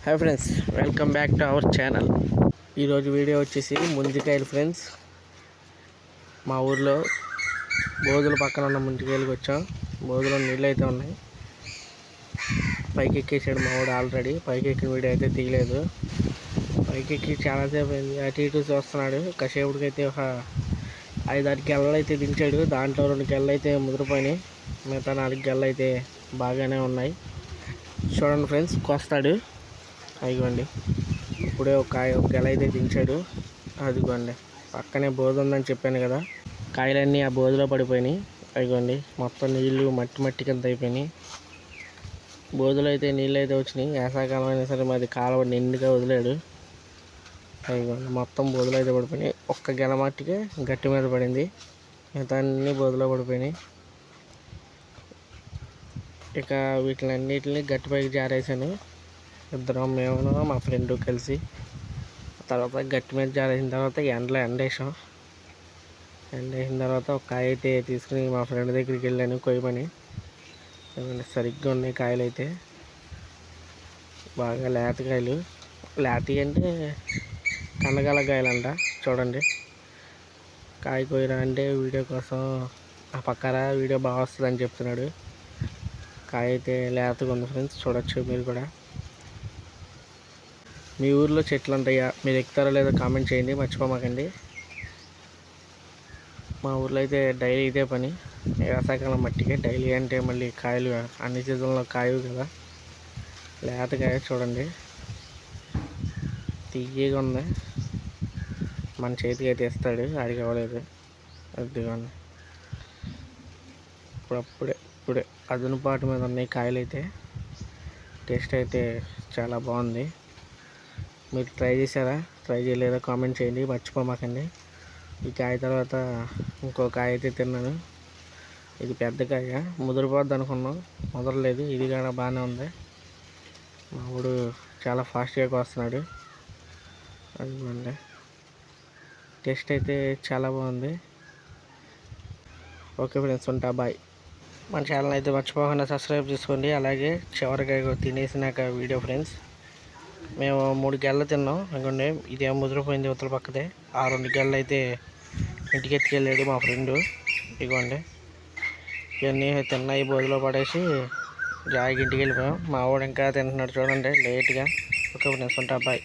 Hi friends, welcome back to our channel. ఈరోజు video వచ్చేసి ముంజికాయలు friends. మా ఊర్లో బోధుల పక్కన ఉన్న ముంజికాయలకు వచ్చాం. బోధులో నీళ్ళు అయితే ఉన్నాయి. పైకి ఎక్కేసాడు మా వాడు ఆల్రెడీ. పైకి ఎక్కిన వీడియో అయితే తీయలేదు. పైకి ఎక్కి చాలాసేపు అయింది. అటు ఇటు చూస్తున్నాడు. కాసేపుడికి అయితే ఒక 5-6 గెల్లలు అయితే దించాడు. దాంట్లో 2 గెల్లలు అయితే ముదిరిపోయినాయి. మిగతా 4 గెల్లలు అయితే బాగానే ఉన్నాయి. చూడండి ఫ్రెండ్స్, కోస్తాడు. అదిగోండి, ఇప్పుడే ఒక గెల అయితే దించాడు. అదిగోండి, పక్కనే బోధ ఉందని చెప్పాను కదా, కాయలన్నీ ఆ బోధలో పడిపోయినాయి. అదిగోండి, మొత్తం నీళ్ళు మట్టి కింద అయిపోయినాయి. బోధలో అయితే నీళ్ళు అయితే వచ్చినాయి. వేసాకాలం అయినా సరే మాది కాలువ నిండుగా వదిలాడు. అదిగోండి, మొత్తం బోధలో అయితే పడిపోయినాయి. ఒక్క గెల మట్టికే గట్టి మీద పడింది. మిగతా అన్నీ బోధలో పడిపోయినాయి. ఇక వీటిలన్నిటిని గట్టిపైకి జారేసాను. ఇద్దరం, మేము మా ఫ్రెండ్ కలిసి. తర్వాత గట్టి మీద జారేసిన తర్వాత ఎండేసాం. ఎండేసిన తర్వాత ఒక కాయ అయితే తీసుకుని మా ఫ్రెండ్ దగ్గరికి వెళ్ళాను కొయ్యమని. సరిగ్గా ఉన్నాయి కాయలు అయితే, బాగా లేత కాయలు. లేతవి అంటే కందగల కాయలంట. చూడండి, కాయ కొయ్యరా అంటే వీడియో కోసం ఆ పక్కన వీడియో బాగా వస్తుంది అని చెప్తున్నాడు. కాయ అయితే లేతగా ఉంది ఫ్రెండ్స్, చూడొచ్చు మీరు కూడా. మీ ఊర్లో చెట్లు ఉంటాయా? మీరు ఎక్కుతారో లేదో కామెంట్ చేయండి, మర్చిపోమాకండి. మా ఊర్లో అయితే డైలీ ఇదే పని. వేసాకాలం మట్టికే డైలీ అంటే మళ్ళీ కాయలు అన్ని సీజన్లో కాయవు కదా. లేతకాయ చూడండి, తీయగా ఉంది. మన చేతికి అయితే ఇస్తాడు, ఆడికి అవ్వలేదు. అదిగోండి, ఇప్పుడే అదునుపాటు మీద ఉన్నాయి కాయలు అయితే. టేస్ట్ అయితే చాలా బాగుంది. మీరు ట్రై చేశారా? ట్రై చేయలేదా కామెంట్ చేయండి, మర్చిపోమాకండి. ఈ కాయ తర్వాత ఇంకో కాయ అయితే తిన్నాను. ఇది పెద్ద కాయ, ముదిరిపోద్ది అనుకున్నాం, ముదరలేదు. ఇది కూడా బాగానే ఉంది. మా వాడు చాలా ఫాస్ట్గా వస్తున్నాడు. అదిగోండి, టేస్ట్ అయితే చాలా బాగుంది. ఓకే ఫ్రెండ్స్, ఉంటా, బాయ్. మన ఛానల్ అయితే మర్చిపోకుండా సబ్స్క్రైబ్ చేసుకోండి. అలాగే చివరిగా తినేసినాక వీడియో ఫ్రెండ్స్, మేము 3 గెలలు తిన్నాం. అనుకోండి, ఇదేమో ముదిరిపోయింది ఉత్తర పక్కదే. ఆ 2 గెలలు అయితే ఇంటికి ఎత్తుకెళ్ళాడు మా ఫ్రెండు. ఇదిగోండి, ఇవన్నీ తిన్నాయి బోధలో పడేసి జాయికి ఇంటికి వెళ్ళిపోయాం. మా వాడు ఇంకా తింటున్నాడు చూడండి, లేట్గా. ఓకే ఫ్రెండ్స్, ఉంటా, బాయ్.